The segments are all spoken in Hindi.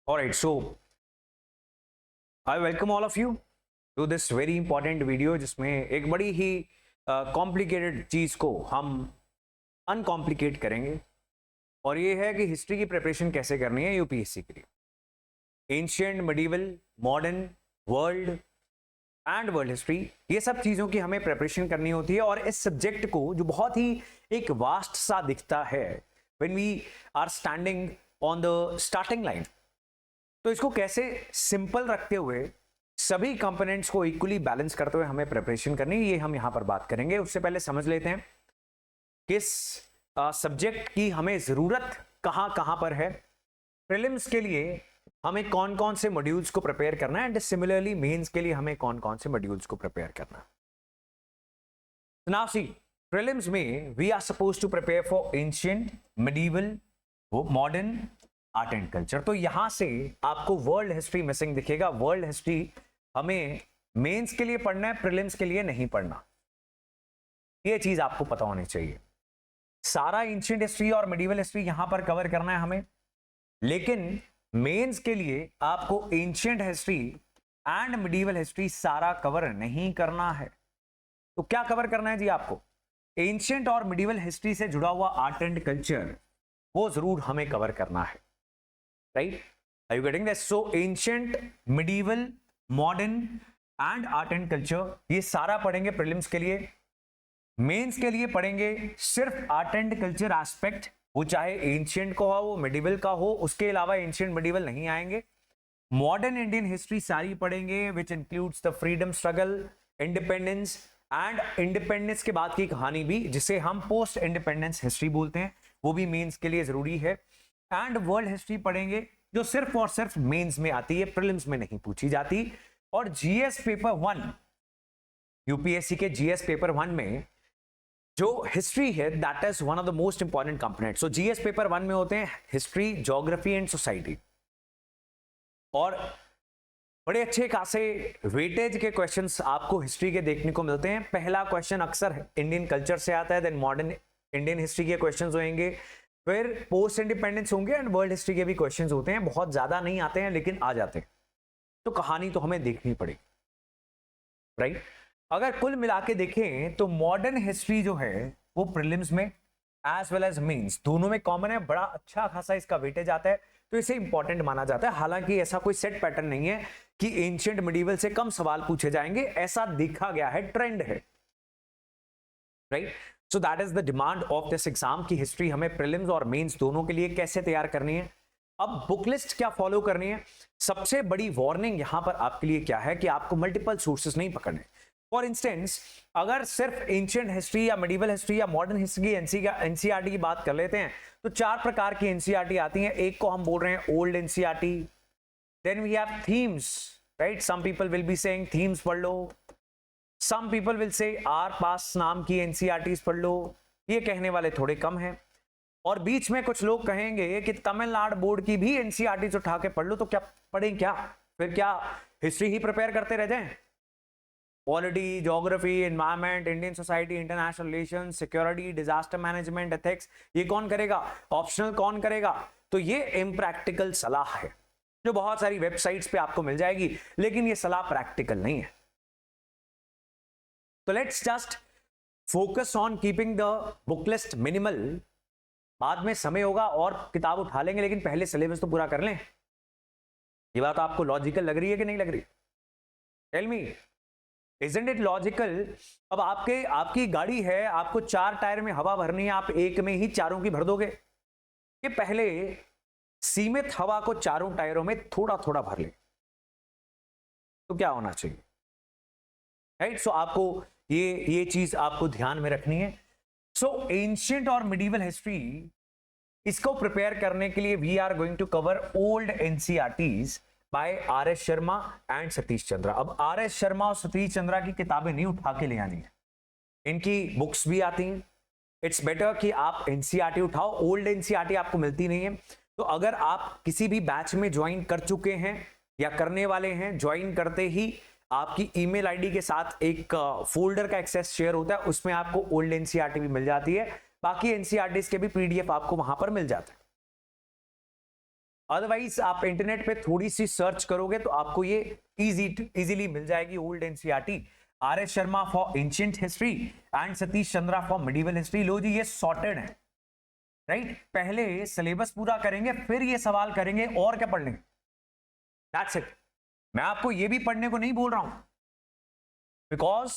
Alright, so I welcome all of you to this very important video जिसमें एक बड़ी ही कॉम्प्लिकेटेड चीज को हम अनकॉम्प्लिकेट करेंगे और ये है कि हिस्ट्री की प्रिपरेशन कैसे करनी है यूपीएससी के लिए। Ancient, medieval, modern, world and world history, ये सब चीज़ों की हमें प्रिपरेशन करनी होती है। और इस सब्जेक्ट को जो बहुत ही एक वास्ट सा दिखता है when we are standing on the starting line, तो इसको कैसे सिंपल रखते हुए सभी कंपोनेंट्स को इक्वली बैलेंस करते हुए हमें प्रिपरेशन करनी है, ये हम यहां पर बात करेंगे। उससे पहले समझ लेते हैं किस सब्जेक्ट की हमें जरूरत कहां कहां पर है। प्रीलिम्स के लिए हमें कौन कौन से मॉड्यूल्स को प्रिपेयर करना है एंड सिमिलरली मेंस के लिए हमें कौन कौन से मॉड्यूल्स को प्रिपेयर करना है। नाउ सी, प्रीलिम्स में we are suppose to prepare for ancient, medieval, modern, art and culture. तो यहां से आपको वर्ल्ड हिस्ट्री मिसिंग दिखेगा। वर्ल्ड हिस्ट्री हमें मेंस के लिए पढ़ना है, प्रीलिम्स के लिए नहीं पढ़ना, ये चीज आपको पता होनी चाहिए। सारा एंशिएंट हिस्ट्री और मिडिवल हिस्ट्री यहां पर कवर करना है हमें, लेकिन मेंस के लिए आपको ancient history and medieval history सारा कवर नहीं करना है। तो क्या कवर करना है जी आपको? एंशिएंट और मिडिवल हिस्ट्री से जुड़ा हुआ आर्ट एंड कल्चर वो जरूर हमें कवर करना है, right? Are you getting this? So ancient, medieval, modern and art and culture, ये सारा पढ़ेंगे प्रीलिम्स के लिए। मेंस के लिए पढ़ेंगे सिर्फ आर्ट एंड कल्चर एस्पेक्ट, वो चाहे एंशिएंट का हो, वो मिडिवल का हो, उसके अलावा एंशिएंट मिडिवल नहीं आएंगे। मॉडर्न इंडियन हिस्ट्री सारी पढ़ेंगे which includes the freedom struggle, independence and independence के बाद की कहानी भी, जिसे हम पोस्ट इंडिपेंडेंस हिस्ट्री बोलते हैं, वो भी मेंस के लिए जरूरी है। एंड वर्ल्ड हिस्ट्री पढ़ेंगे जो सिर्फ और सिर्फ मेंस में आती है, प्रीलिम्स में नहीं पूछी जाती। और जीएस पेपर 1, यूपीएससी के जीएस पेपर 1 में जो हिस्ट्री है that is one of the most important component. So GS paper 1 में होते हैं हिस्ट्री, ज्योग्राफी एंड सोसाइटी, और बड़े अच्छे खासे वेटेज के क्वेश्चंस आपको हिस्ट्री के देखने को मिलते हैं। पहला क्वेश्चन अक्सर इंडियन कल्चर से आता है, देन मॉडर्न इंडियन हिस्ट्री के क्वेश्चंस होंगे, फिर पोस्ट इंडिपेंडेंस होंगे एंड वर्ल्ड हिस्ट्री के भी क्वेश्चंस होते हैं। बहुत ज्यादा नहीं आते हैं लेकिन आ जाते हैं, तो कहानी तो हमें देखनी पड़ेगी, राइट? अगर कुल मिला के देखें तो मॉडर्न हिस्ट्री जो है वो प्रीलिम्स में एज वेल एज मेंस दोनों में कॉमन है, बड़ा अच्छा खासा इसका वेटेज आता है, तो इसे इंपॉर्टेंट माना जाता है। हालांकि ऐसा कोई सेट पैटर्न नहीं है कि एंशिएंट मिडिवल से कम सवाल पूछे जाएंगे, ऐसा देखा गया है, ट्रेंड है, right? So that is the demand of this exam की हिस्ट्री हमें प्रीलिम्स और मेंस दोनों के लिए कैसे तैयार करनी है। अब बुक लिस्ट क्या फॉलो करनी है? सबसे बड़ी वार्निंग यहां पर आपके लिए क्या है कि आपको मल्टीपल सोर्सेस नहीं पकड़ने। फॉर इंस्टेंस, अगर सिर्फ एंशिएंट हिस्ट्री या मिडिवल हिस्ट्री या मॉडर्न हिस्ट्री की एनसीईआरटी की बात कर लेते हैं तो 4 प्रकार की एनसीईआरटी आती हैं। एक को हम बोल रहे हैं old NCERT, then we have themes, right? Some people will be saying themes पढ़ लो, some people will say are pass नाम की एनसीईआरटीज पढ़ लो, ये कहने वाले थोड़े कम हैं। और बीच में कुछ लोग कहेंगे कि तमिलनाडु बोर्ड की भी एनसीईआरटीज उठा के पढ़ लो, तो क्या पढ़ें? क्या फिर क्या हिस्ट्री ही प्रिपेयर करते रह जाएं? Polity, geography, environment, Indian society, international relations, security, disaster management, ethics, ये कौन करेगा? ऑप्शनल कौन करेगा? तो ये इम्प्रैक्टिकल सलाह है जो बहुत सारी वेबसाइट्स पे आपको मिल जाएगी, लेकिन ये सलाह प्रैक्टिकल नहीं है। तो let's just focus on keeping the book list minimal. बाद में समय होगा और किताब उठा लेंगे, लेकिन पहले सिलेबस तो पूरा कर लें। ये बात आपको लॉजिकल लग रही है कि नहीं लग रही? Tell me, isn't it logical? अब आपकी गाड़ी है, आपको 4 टायर में हवा भरनी है, आप एक में ही चारों की भर दोगे? कि पहले सीमित हवा को चारों टायरों में थोड़ा थोड़ा भर ले, तो क्या होना चाहिए, राइट? सो आपको ये चीज आपको ध्यान में रखनी है। सो एंशिएंट और मिडिवल हिस्ट्री, इसको प्रिपेयर करने के लिए we are going to cover old NCERTs by R S. Sharma and Satish Chandra. अब आर.एस. शर्मा और सतीश चंद्रा की किताबें नहीं उठा के ले आनी है, इनकी बुक्स भी आती हैं। इट्स बेटर कि आप एनसीईआरटी उठाओ, ओल्ड एनसीईआरटी आपको मिलती नहीं है। तो अगर आप किसी भी बैच में ज्वाइन कर चुके हैं या करने वाले हैं, ज्वाइन करते ही आपकी ईमेल आईडी के साथ एक फोल्डर का एक्सेस शेयर होता है, उसमें आपको ओल्ड एनसीईआरटी भी मिल जाती है, बाकी एनसीईआरटीज के भी पीडीएफ आपको वहां पर मिल जाता है। अदरवाइज आप इंटरनेट पे थोड़ी सी सर्च करोगे तो आपको ये इजीली मिल जाएगी। Old NCERT, R S Sharma for ancient history and Satish Chandra for medieval history. लो जी, ये सॉर्टेड है, राइट। पहले सिलेबस पूरा करेंगे, फिर ये सवाल करेंगे और क्या पढ़ लेंगे, दैट्स इट। मैं आपको ये भी पढ़ने को नहीं बोल रहा हूं, बिकॉज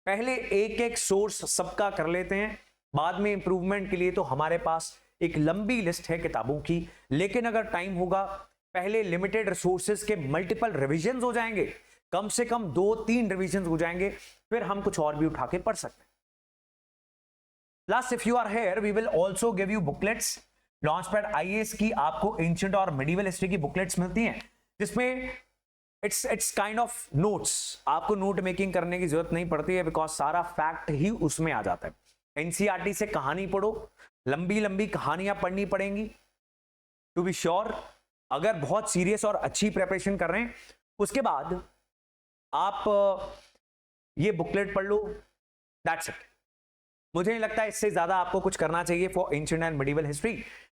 पहले एक एक सोर्स सबका कर लेते हैं, बाद में इंप्रूवमेंट के लिए तो हमारे पास एक लंबी लिस्ट है किताबों की। लेकिन अगर टाइम होगा, पहले लिमिटेड रिसोर्सेज के मल्टीपल रिविजन हो जाएंगे, कम से कम 2-3 रिविजन हो जाएंगे, फिर हम कुछ और भी उठा के पढ़ सकते हैं। Plus if you are here, we will also give you booklets. Launchpad IAS की आपको एंशिएंट और मिडिवल हिस्ट्री की बुकलेट्स मिलती हैं, जिसमें इट्स काइंड ऑफ नोट्स। आपको नोट मेकिंग करने की जरूरत नहीं पड़ती है, बिकॉज सारा फैक्ट ही उसमें आ जाता है। एनसीईआरटी से कहानी पढ़ो, लंबी लंबी कहानियां पढ़नी पड़ेंगी टू बी श्योर। अगर बहुत सीरियस और अच्छी प्रिपरेशन कर रहे हैं, उसके बाद आप ये बुकलेट पढ़ लो, दैट्स इट। मुझे नहीं लगता इससे ज्यादा आपको कुछ करना चाहिए for ancient and medieval history.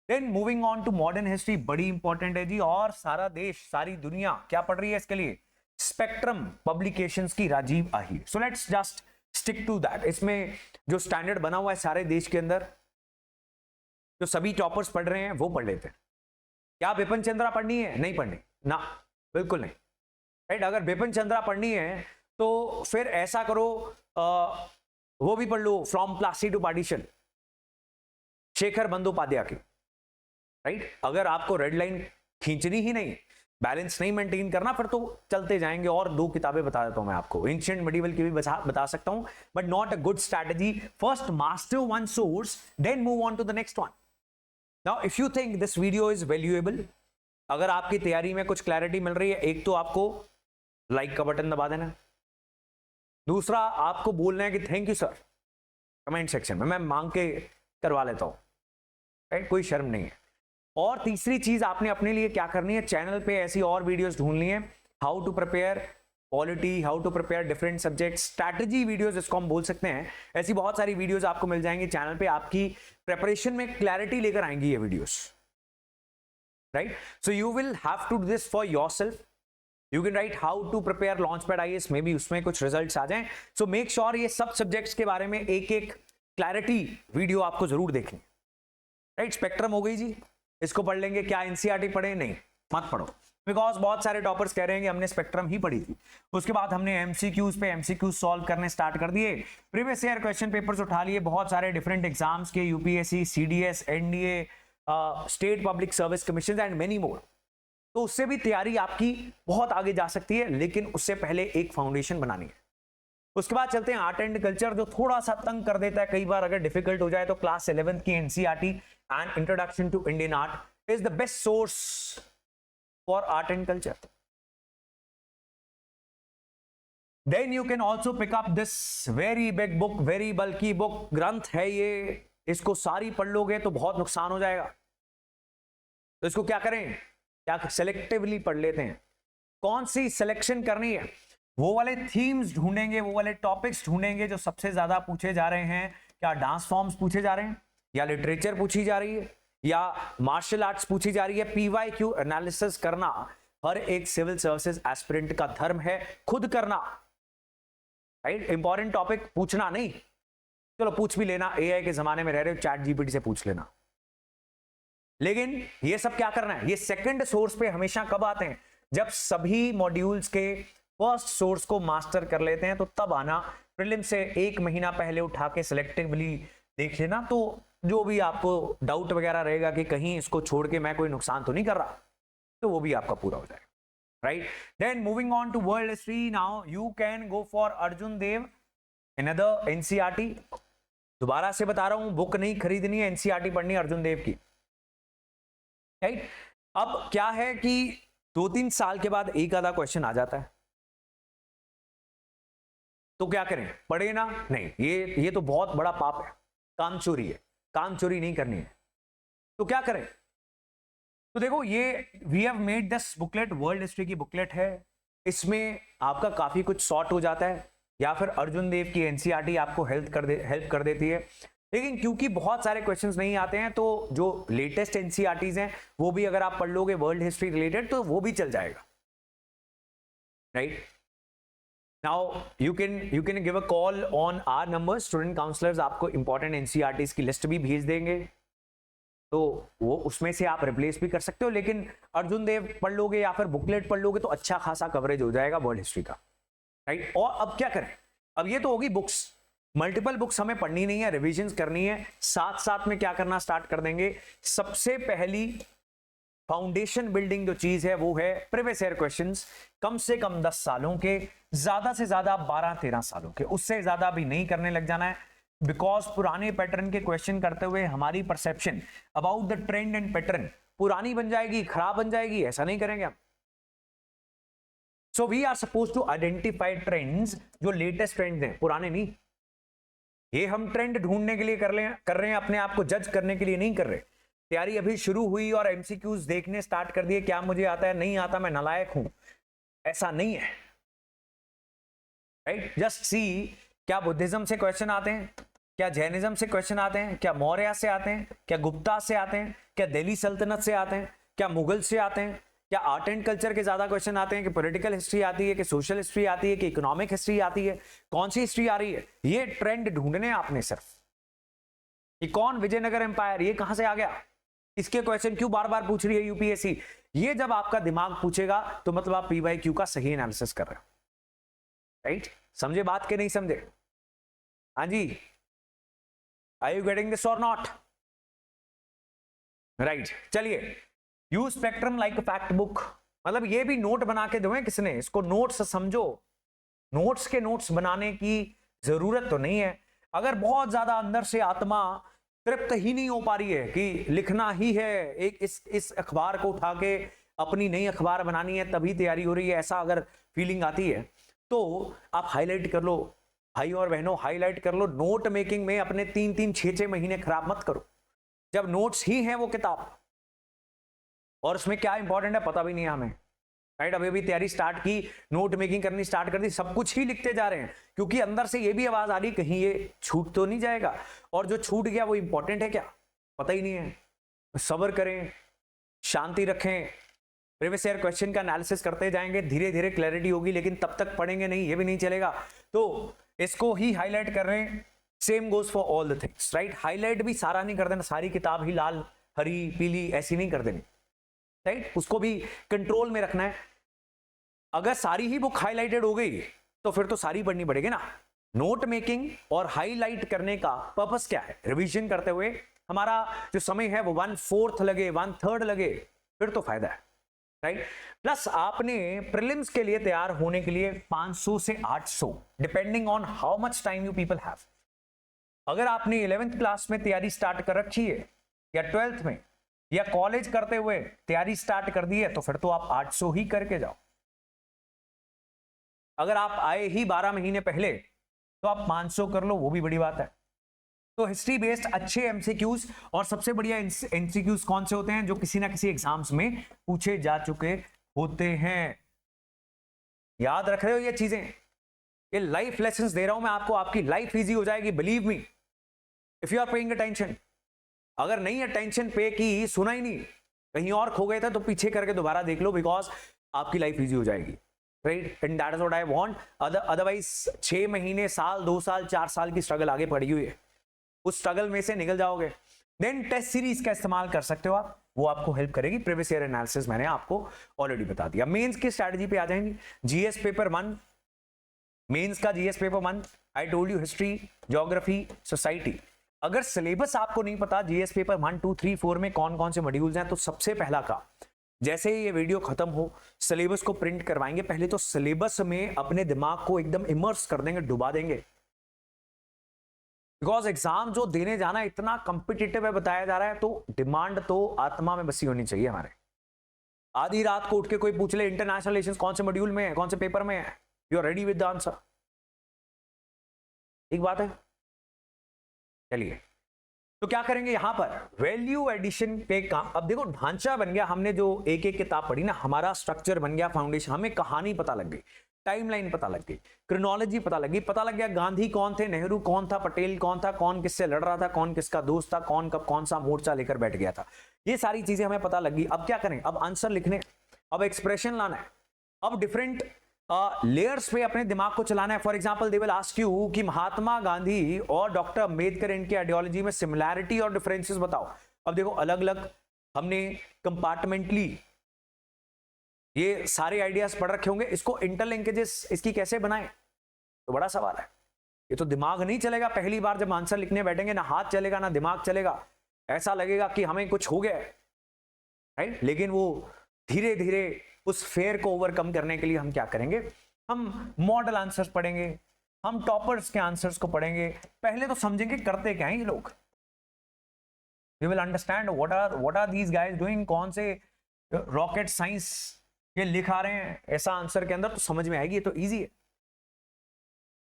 Then moving on to modern history, बड़ी इंपॉर्टेंट है जी, और सारा देश, सारी दुनिया क्या पढ़ रही है इसके लिए? स्पेक्ट्रम पब्लिकेशंस की Rajiv Ahir. So let's just stick to that. इसमें जो स्टैंडर्ड बना हुआ है सारे देश के अंदर, जो सभी टॉपर्स पढ़ रहे हैं वो पढ़ लेते हैं। क्या बिपिन चंद्रा पढ़नी है? नहीं पढ़नी ना, बिल्कुल नहीं, राइट। अगर बिपिन चंद्रा पढ़नी है तो फिर ऐसा करो, वो भी पढ़ लो, from Plassey to partition, Shekhar Bandyopadhyay की, राइट। अगर आपको रेड लाइन खींचनी ही नहीं, बैलेंस नहीं मेंटेन करना, फिर तो चलते जाएंगे। और 2 किताबें बता देता हूं मैं आपको, एंशिएंट मिडिवल की भी बता सकता हूं, but not a good strategy. First master one source, then move on to the next one. Now if you think this video is valuable, अगर आपकी तैयारी में कुछ क्लैरिटी मिल रही है, एक तो आपको लाइक का बटन दबा देना, दूसरा आपको बोलना है कि thank you sir comment section में, मैं मांग के करवा लेता हूं, राइट, कोई शर्म नहीं है। और तीसरी चीज आपने अपने लिए क्या करनी है, चैनल पे ऐसी और वीडियोस ढूंढनी है, how to prepare polity, how to prepare different subject, strategy videos जिसको हम बोल सकते हैं। ऐसी बहुत सारी वीडियोस आपको मिल जाएंगी चैनल पे, आपकी प्रिपरेशन में क्लैरिटी लेकर आएंगी ये videos, right. So you will have to do this for yourself. You can write how to prepare Launchpad IAS, maybe उसमें कुछ रिजल्ट्स आ जाएं। सो मेक श्योर ये सब सब्जेक्ट्स के बारे में एक एक क्लैरिटी वीडियो आपको जरूर देखनी, राइट। स्पेक्ट्रम हो गई जी, इसको पढ़ लेंगे। क्या एनसीईआरटी पढ़े? नहीं, मत पढ़ो, बिकॉज बहुत सारे टॉपर्स कह रहे हैं कि हमने स्पेक्ट्रम ही पढ़ी थी। उसके बाद हमने एमसीक्यूज पे एमसीक्यूज सॉल्व करने स्टार्ट कर दिए, प्रीवियस ईयर क्वेश्चन पेपर्स उठा लिए, बहुत सारे डिफरेंट एग्जाम्स के, UPSC, CDS, NDA, state public service commission and many more. तो उससे भी तैयारी आपकी बहुत आगे जा सकती है, लेकिन उससे पहले एक फाउंडेशन बनानी है। उसके बाद चलते हैं आर्ट एंड कल्चर, जो थोड़ा सा तंग कर देता है कई बार, अगर डिफिकल्ट हो जाए तो क्लास 11th की NCERT and introduction to Indian art is the best source for art and culture. Then you can also pick up this very big book, very बल्कि बुक, ग्रंथ है ये, इसको सारी पढ़ लोगे तो बहुत नुकसान हो जाएगा। तो इसको क्या करें, क्या सेलेक्टिवली पढ़ लेते हैं। कौन सी सिलेक्शन करनी है, वो वाले थीम्स ढूंढेंगे, वो वाले टॉपिक्स ढूंढेंगे जो सबसे ज्यादा पूछे जा रहे हैं। क्या डांस फॉर्म्स पूछे जा रहे हैं, या लिटरेचर पूछी जा रही है, या मार्शल आर्ट्स पूछी जा रही है। पीवाईक्यू एनालिसिस करना हर एक सिविल सर्विसेज एस्पिरेंट का धर्म है, खुद करना, राइट। इंपॉर्टेंट टॉपिक पूछना नहीं, चलो पूछ भी लेना, एआई के जमाने में रह रहे हो, चैट जीपीटी से पूछ लेना। लेकिन ये सब क्या करना है, ये सेकंड सोर्स पे हमेशा कब आते हैं, जब सभी मॉड्यूल्स के फर्स्ट सोर्स को मास्टर कर लेते हैं, तो तब आना। प्रीलिम से 1 महीना पहले उठा के सिलेक्टिवली देख लेना, तो जो भी आपको डाउट वगैरह रहेगा कि कहीं इसको छोड़ के मैं कोई नुकसान तो नहीं कर रहा, तो वो भी आपका पूरा हो जाएगा, right. Then moving on to world history, now you can go for Arjun Dev, another NCERT. दोबारा से बता रहा हूं, बुक नहीं खरीदनी है, एनसीईआरटी पढ़नी है अर्जुन देव की, राइट। अब क्या है कि 2-3 साल के बाद एक आधा क्वेश्चन आ जाता है, तो क्या करें, पढ़े ना? नहीं, ये तो बहुत बड़ा पाप है, काम चोरी है, काम चोरी नहीं करनी है। तो क्या करें? तो देखो, ये we have made this booklet, world history की बुकलेट है, इसमें आपका काफी कुछ सॉर्ट हो जाता है, या फिर अर्जुन देव की एनसीईआरटी आपको हेल्प कर देती है। लेकिन क्योंकि बहुत सारे क्वेश्चंस नहीं आते हैं तो जो लेटेस्ट एनसीईआरटीज हैं वो भी अगर आप पढ़ लोगे वर्ल्ड हिस्ट्री रिलेटेड तो वो भी चल जाएगा, right. Now you can give a call on our number, student counsellors आपको इंपॉर्टेंट एनसीईआरटीज की लिस्ट भी भेज देंगे, तो वो उसमें से आप रिप्लेस भी कर सकते हो। लेकिन अर्जुन देव पढ़ लोगे या फिर बुकलेट पढ़ लोगे तो अच्छा खासा कवरेज हो जाएगा वर्ल्ड हिस्ट्री का, राइट। और अब क्या करें, अब ये तो होगी बुक्स, मल्टीपल बुक्स हमें पढ़नी नहीं है, रिविजन करनी है। साथ साथ में क्या करना स्टार्ट कर देंगे, सबसे पहली फाउंडेशन बिल्डिंग जो चीज है वो है प्रीवियस ईयर क्वेश्चंस, कम से कम 10 सालों के, ज्यादा से ज्यादा 12-13 सालों के, उससे ज्यादा भी नहीं करने लग जाना है। बिकॉज पुराने पैटर्न के क्वेश्चन करते हुए हमारी perception about the trend and pattern पुरानी बन जाएगी, खराब बन जाएगी, ऐसा नहीं करेंगे हम। So we are suppose to identify trends, जो लेटेस्ट ट्रेंड्स हैं, पुराने नहीं। ये हम ट्रेंड ढूंढने के लिए कर रहे हैं, अपने आप को जज करने के लिए नहीं कर रहे। तैयारी अभी शुरू हुई और एमसीक्यूज देखने स्टार्ट कर दिए, क्या मुझे आता है, नहीं आता, मैं नालायक हूं, ऐसा नहीं है, राइट। जस्ट सी, क्या बुद्धिज्म से क्वेश्चन आते हैं, क्या जैनिज्म से क्वेश्चन आते हैं, क्या मौर्य से आते हैं, क्या गुप्ता से आते हैं, क्या दिल्ली सल्तनत से आते हैं, क्या मुगल से आते हैं, क्या आर्ट एंड कल्चर के ज्यादा क्वेश्चन आते हैं, कि पॉलिटिकल हिस्ट्री आती है, कि सोशल हिस्ट्री आती है, कि इकोनॉमिक हिस्ट्री आती है, कौन सी हिस्ट्री आ रही है। ये ट्रेंड ढूंढने आपने सिर्फ, कि कौन विजयनगर एम्पायर, ये कहां से आ गया, इसके क्वेश्चन क्यों बार बार पूछ रही है यूपीएससी। ये जब आपका दिमाग पूछेगा तो मतलब आप पीवाईक्यू का सही एनालिसिस कर रहे हो, राइट। समझे बात के नहीं समझे, हाँ जी, आर यू गेटिंग दिस और नॉट, राइट। चलिए, use spectrum like fact book, मतलब ये भी नोट बना के दो किसने, इसको नोट्स समझो। नोट्स के नोट्स बनाने की जरूरत तो नहीं है, अगर बहुत ज्यादा अंदर से आत्मा तृप्त ही नहीं हो पा रही है कि लिखना ही है, एक इस अखबार को उठा के अपनी नई अखबार बनानी है तभी तैयारी हो रही है, ऐसा अगर फीलिंग आती है तो आप हाईलाइट कर लो, भाई और बहनों हाईलाइट कर लो। नोट मेकिंग में अपने 3-3, 6-6 महीने खराब मत करो, जब नोट्स ही हैं वो किताब, और उसमें क्या इंपॉर्टेंट है पता भी नहीं है हमें, राइट। अभी अभी तैयारी स्टार्ट की, नोट मेकिंग करनी स्टार्ट कर दी, सब कुछ ही लिखते जा रहे हैं, क्योंकि अंदर से ये भी आवाज आ रही कहीं ये छूट तो नहीं जाएगा, और जो छूट गया वो इंपॉर्टेंट है क्या पता ही नहीं है। सब्र करें, शांति रखें, प्रीवियस ईयर क्वेश्चन का एनालिसिस करते जाएंगे, धीरे धीरे क्लैरिटी होगी, लेकिन तब तक पढ़ेंगे नहीं ये भी नहीं चलेगा, तो इसको ही हाईलाइट कर रहे हैं। Same goes for all the things, right. Highlight भी सारा नहीं कर देना, सारी किताब ही लाल हरी पीली ऐसी नहीं कर देनी, राइट। उसको भी कंट्रोल में रखना है। अगर सारी ही बुक हाईलाइटेड हो गई तो फिर तो सारी पढ़नी पड़ेगी ना। नोट मेकिंग और हाईलाइट करने का पर्पस क्या है, रिवीजन करते हुए हमारा जो समय है वो 1/4 लगे, 1/3 लगे, फिर तो फायदा है, राइट। प्लस आपने प्रीलिम्स के लिए तैयार होने के लिए 500 से 800 depending on how much time you people have. अगर आपने 11th क्लास में तैयारी स्टार्ट कर रखी है, या 12th में, या कॉलेज करते हुए तैयारी स्टार्ट कर दी है, तो फिर तो आप 800 ही करके जाओ। अगर आप आए ही 12 महीने पहले तो आप 500 कर लो, वो भी बड़ी बात है। तो हिस्ट्री बेस्ड अच्छे एमसीक्यूज, और सबसे बढ़िया एमसीक्यूज कौन से होते हैं, जो किसी ना किसी एग्जाम्स में पूछे जा चुके होते हैं। याद रख रहे हो ये चीजें, ये लाइफ लेसन्स दे रहा हूं मैं आपको, आपकी लाइफ इजी हो जाएगी, believe me, if you are paying attention. अगर नहीं अटेंशन पे की, सुना ही नहीं, कहीं और खो गए थे, तो पीछे करके दोबारा देख लो, बिकॉज आपकी लाइफ इजी हो जाएगी, right. And that is what I want. Otherwise 6 महीने, साल, 2 साल, 4 साल की स्ट्रगल आगे पड़ी हुई है, उस स्ट्रगल में से निकल जाओगे। देन टेस्ट सीरीज का इस्तेमाल कर सकते हो आप, वो आपको हेल्प करेगी। प्रीवियस ईयर एनालिसिस मैंने आपको ऑलरेडी बता दिया। मेंस की स्ट्रेटजी पे आ जाएंगे। जीएस पेपर 1, मेंस का GS paper 1, I told you history, geography, society. अगर सिलेबस आपको नहीं पता जीएस पेपर 1, 2, 3, 4 में कौन कौन से मॉड्यूल्स हैं, तो सबसे पहला का, जैसे ही ये वीडियो खत्म हो, सिलेबस को प्रिंट करवाएंगे। पहले तो सिलेबस में अपने दिमाग को एकदम इमर्स कर देंगे, डुबा देंगे, बिकॉज एग्जाम जो देने जाना इतना कॉम्पिटिटिव है बताया जा रहा है, तो डिमांड तो आत्मा में बसी होनी चाहिए हमारे। आधी रात को उठ के कोई पूछ ले इंटरनेशनल रिलेशंस कौन से मॉड्यूल में है, कौन से पेपर में है, you are ready with the answer. एक बात है। चलिए, तो क्या करेंगे यहां पर, वैल्यू एडिशन पे काम। अब देखो ढांचा बन गया, हमने जो एक एक किताब पढ़ी ना, हमारा स्ट्रक्चर बन गया, फाउंडेशन, हमें कहानी पता लग गई। टाइमलाइन पता लग गई, क्रोनोलॉजी पता लगी, पता लग गया गांधी कौन थे, नेहरू कौन था, पटेल कौन था, कौन किससे लड़ रहा था, कौन किसका दोस्त था, कौन कब कौन सा मोर्चा लेकर बैठ गया था, ये सारी चीजें हमें पता लगी। अब क्या करें, अब आंसर लिखने, अब एक्सप्रेशन लाना है, अब डिफरेंट लेयर्स पे अपने दिमाग को चलाना है। For example they will ask you कि महात्मा गांधी और डॉक्टर अंबेडकर इनकी आइडियोलॉजी में सिमिलैरिटी और डिफरेंसेस बताओ। अब देखो अलग अलग हमने कंपार्टमेंटली ये सारे आइडियाज पढ़ रखे होंगे, इसको इंटरलिंकेजेस इसकी कैसे बनाएं, तो बड़ा सवाल है। ये तो दिमाग नहीं चलेगा, पहली बार जब आंसर लिखने बैठेंगे ना हाथ चलेगा ना दिमाग चलेगा, ऐसा लगेगा कि हमें कुछ हो गया है, राइट। लेकिन वो धीरे धीरे उस फेयर को ओवरकम करने के लिए हम क्या करेंगे, हम मॉडल आंसर्स पढ़ेंगे, हम टॉपर्स के आंसर्स को पढ़ेंगे, पहले तो समझेंगे करते क्या हैं ये लोग, we will understand what are these guys doing, कौन से रॉकेट साइंस ये लिखा रहे हैं ऐसा आंसर के अंदर, तो समझ में आएगी, ये तो इजी है।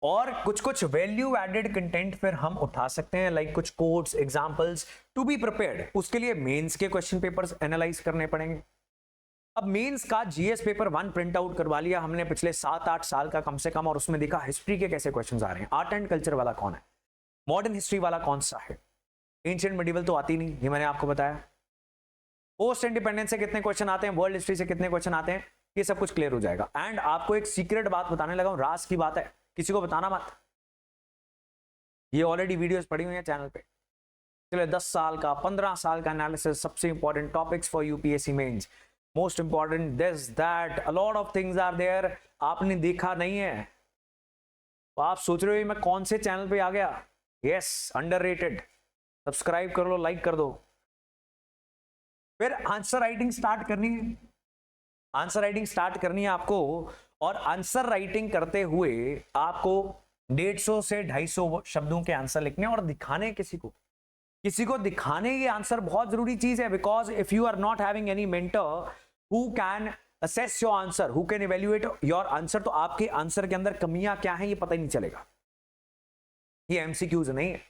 और कुछ कुछ वैल्यू एडेड कंटेंट फिर हम उठा सकते हैं, लाइक कुछ codes, examples to be prepared. उसके लिए मेंस के क्वेश्चन पेपर्स एनालाइज करने पड़ेंगे। अब मेंस का जीएस पेपर 1 प्रिंट आउट करवा लिया हमने पिछले 7-8 साल का कम से कम, और उसमें देखा हिस्ट्री के कैसे क्वेश्चंस आ रहे हैं, आर्ट एंड कल्चर वाला कौन है, मॉडर्न हिस्ट्री वाला कौन सा है, एंशिएंट मिडिवल तो आती नहीं, ये मैंने आपको बताया, पोस्ट इंडिपेंडेंस से कितने क्वेश्चन आते हैं, वर्ल्ड हिस्ट्री से कितने क्वेश्चन आते हैं, ये सब कुछ क्लियर हो जाएगा। एंड आपको एक सीक्रेट बात बताने लगा हूं, राज की बात है, किसी को बताना मत, ये ऑलरेडी वीडियोस पड़ी हुई है चैनल पे। चलिए 10 साल का 15 साल का एनालिसिस, सबसे important topics for UPSC mains, most important this that, a lot of things are there, आपने देखा नहीं है तो आप सोच रहे हो मैं कौन से चैनल पे आ गया, यस अंडररेटेड, सब्सक्राइब कर लो, लाइक कर दो। फिर आंसर राइटिंग स्टार्ट करनी है, आंसर राइटिंग स्टार्ट करनी है आपको, और आंसर राइटिंग करते हुए आपको 150 से 250 शब्दों के आंसर लिखने और दिखाने, किसी को दिखाने ये आंसर बहुत जरूरी चीज है, because if you are not having any mentor who can assess your answer, who can evaluate your answer, तो आपके आंसर के अंदर कमियां क्या हैं ये पता ही नहीं चलेगा। ये एमसीक्यूज नहीं है,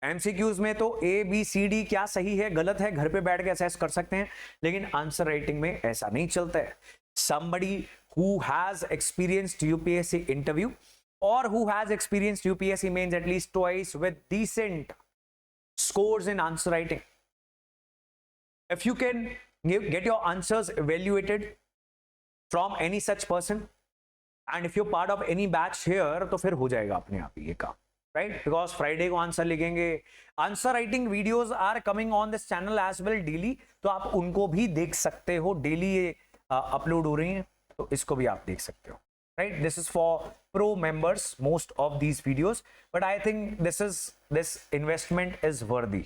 एमसीक्यूज में तो ए बी सी डी क्या सही है गलत है घर पे बैठ के असेस कर सकते हैं, लेकिन आंसर राइटिंग में ऐसा नहीं चलता है। somebody who has experienced UPSC interview or who has experienced UPSC mains at least twice with decent scores in answer writing, if you can get your answers evaluated from any such person and if you're part of any batch here, तो फिर हो जाएगा अपने आप ये काम, right? Because फ्राइडे को आंसर लिखेंगे, answer writing videos are coming on this channel as well daily, तो आप उनको भी देख सकते हो, डेली ये अपलोड हो रही हैं, तो इसको भी आप देख सकते हो, right. This is for pro members most of these videos, but I think this investment is worthy.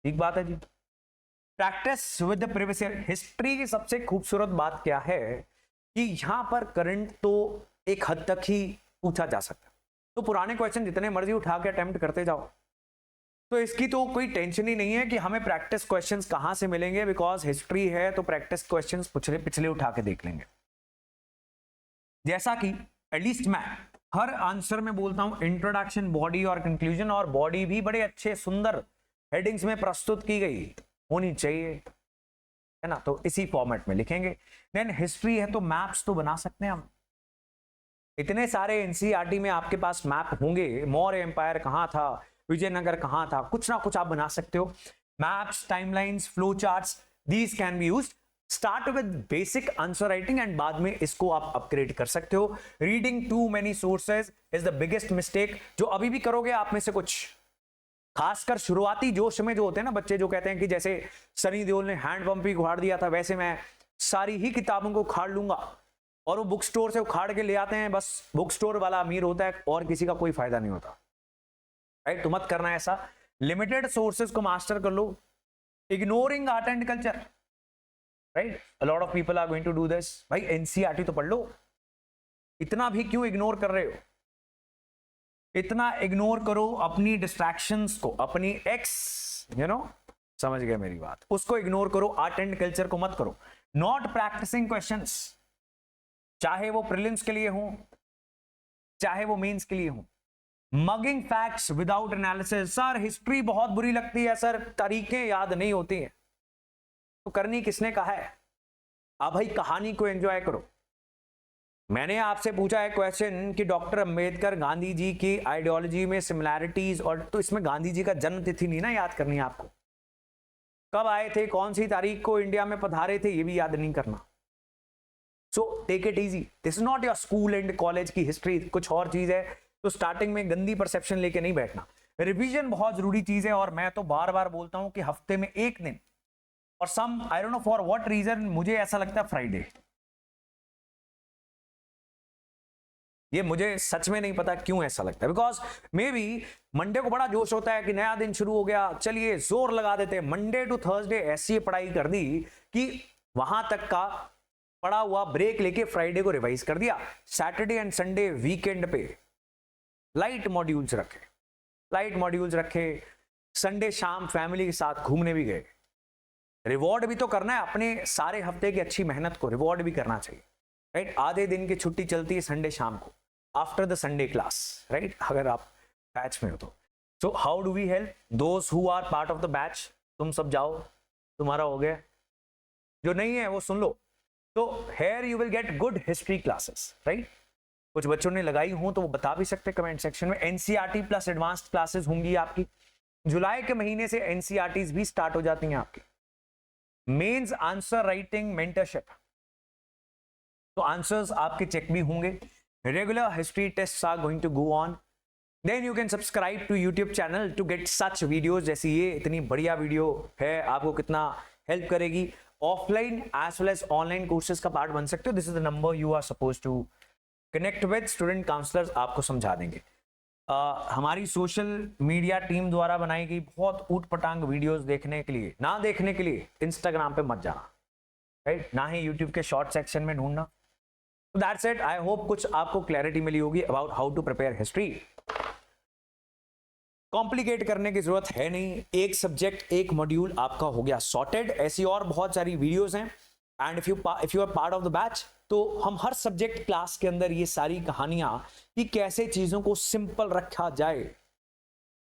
ठीक बात है जी। Practice with the previous year. History की सबसे खूबसूरत बात क्या है कि यहां पर करंट तो एक हद तक ही पूछा जा सकता है, तो पुराने क्वेश्चन जितने मर्जी उठा के अटेम्प्ट करते जाओ, तो इसकी तो कोई टेंशन ही नहीं है कि हमें प्रैक्टिस क्वेश्चंस कहां से मिलेंगे, बिकॉज हिस्ट्री है तो प्रैक्टिस क्वेश्चंस पिछले उठा के देख लेंगे। जैसा कि एटलीस्ट मैं हर आंसर में बोलता हूं इंट्रोडक्शन, बॉडी और कंक्लूजन, और बॉडी भी बड़े अच्छे सुंदर हेडिंग्स में प्रस्तुत की गई होनी चाहिए, है ना, तो इसी फॉर्मेट में लिखेंगे। देन हिस्ट्री है तो मैप्स तो बना सकते हैं हम, इतने सारे एनसीईआरटी में आपके पास मैप होंगे, मौर्य एम्पायर कहां था, विजयनगर कहां था, कुछ ना कुछ आप बना सकते हो। Maps, timelines, flow charts, these can be used. Start with basic answer writing and बाद में इसको आप अपग्रेड कर सकते हो। Reading too many sources is the biggest mistake जो अभी भी करोगे आप में से कुछ, खासकर शुरुआती जोश में जो होते हैं ना बच्चे, जो कहते हैं कि जैसे सनी देओल ने हैंडपंप ही उखाड़ दिया था, वैसे मैं सारी ही किताबों को उखाड़ लूंगा, और वो बुक स्टोर से उखाड़ के ले आते हैं, बस बुक स्टोर वाला अमीर होता है और किसी का कोई फायदा नहीं होता, राइट। तो मत करना ऐसा, लिमिटेड सोर्सेज को मास्टर कर लो, ignoring art and culture, right. A lot of people are going to do this. भाई एनसीईआरटी तो पढ़ लो, इतना भी क्यों इग्नोर कर रहे हो, इतना इग्नोर करो अपनी डिस्ट्रैक्शंस को, अपनी एक्स समझ गए मेरी बात, उसको इग्नोर करो, आर्ट एंड कल्चर को मत करो। नॉट प्रैक्टिसिंग क्वेश्चंस, चाहे वो प्रीलिम्स के लिए हो चाहे वो मेंस के लिए हो। Mugging facts without analysis, sir history बहुत बुरी लगती है सर, तारीखें याद नहीं होती हैं, तो करनी किसने कहा है? आप भाई कहानी को एंजॉय करो, मैंने आपसे पूछा है क्वेश्चन कि डॉक्टर अंबेडकर गांधी जी की आइडियोलॉजी में सिमिलैरिटीज, और तो इसमें गांधी जी का जन्म तिथि नहीं ना याद करनी है आपको, कब आए थे, कौन सी तारीख को इंडिया में पधारे थे, ये भी याद नहीं करना। So take it easy, this is not your school and college की हिस्ट्री, कुछ और चीज है। तो स्टार्टिंग में गंदी परसेप्शन लेके नहीं बैठना। रिवीजन बहुत जरूरी चीज है, और मैं तो बार बार बोलता हूं कि हफ्ते में एक दिन, और some I don't know for what reason मुझे ऐसा लगता है फ्राइडे, ये मुझे सच में नहीं पता क्यों ऐसा लगता है। बिकॉज मे बी मंडे को बड़ा जोश होता है कि नया दिन शुरू हो गया, चलिए जोर लगा देते हैं। मंडे टू थर्सडे ऐसी पढ़ाई कर दी कि वहां तक का पड़ा हुआ ब्रेक लेके फ्राइडे को रिवाइज कर दिया। सैटरडे एंड संडे वीकेंड पे लाइट मॉड्यूल्स रखे, संडे शाम फैमिली के साथ घूमने भी गए। रिवॉर्ड भी तो करना है अपने सारे हफ्ते की अच्छी मेहनत को, रिवॉर्ड भी करना चाहिए, राइट। आधे दिन की छुट्टी चलती है संडे शाम को, after the Sunday class, right, अगर आप बैच में हो तो। So how do we help those who are part of the batch? तुम सब जाओ, तुम्हारा हो गया, जो नहीं है वो सुन लो। तो here you will get good history classes, right. कुछ बच्चों ने लगाई हो तो वो बता भी सकते कमेंट सेक्शन में। एनसीईआरटी प्लस एडवांस्ड क्लासेस होंगी आपकी, जुलाई के महीने से एनसीईआरटीज भी स्टार्ट हो जाती हैं आपकी। मेंस आंसर राइटिंग मेंटरशिप, तो आंसर्स आपके चेक भी होंगे। Regular history tests are going to go on. Then you can subscribe to YouTube channel to get such videos, जैसी ये इतनी बढ़िया वीडियो है, आपको कितना हेल्प करेगी। Offline as well as online courses का पार्ट बन सकते हो। This is the number you are suppose to connect with, student counsellors आपको समझा देंगे। हमारी सोशल मीडिया टीम द्वारा बनाई गई बहुत ऊट पटांग वीडियोस देखने के लिए, ना देखने के लिए इंस्टाग्राम पे मत जाना, राइट, ना ही यूट्यूब के शॉर्ट सेक्शन में ढूंढना। That's it. I hope कुछ आपको क्लैरिटी मिली होगी about how to prepare history. Complicate करने की जरूरत है नहीं, एक सब्जेक्ट एक मॉड्यूल आपका हो गया सॉर्टेड। ऐसी और बहुत सारी वीडियोस हैं, and if you are part of the batch, तो हम हर सब्जेक्ट क्लास के अंदर ये सारी कहानियां कि कैसे चीजों को सिंपल रखा जाए,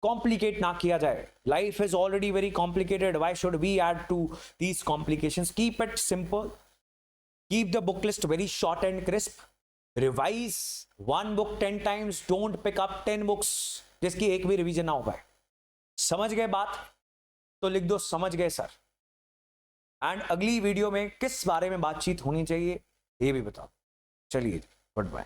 कॉम्प्लिकेट ना किया जाए। Life is already very complicated, why should we add to these complications? Keep it simple, keep the book list very short and crisp, revise one book 10 times, don't pick up 10 books जिसकी एक भी रिवीजन ना हो पाए। समझ गए बात तो लिख दो समझ गए सर। एंड अगली वीडियो में किस बारे में बातचीत होनी चाहिए ये भी बताओ। चलिए, गुड बाय।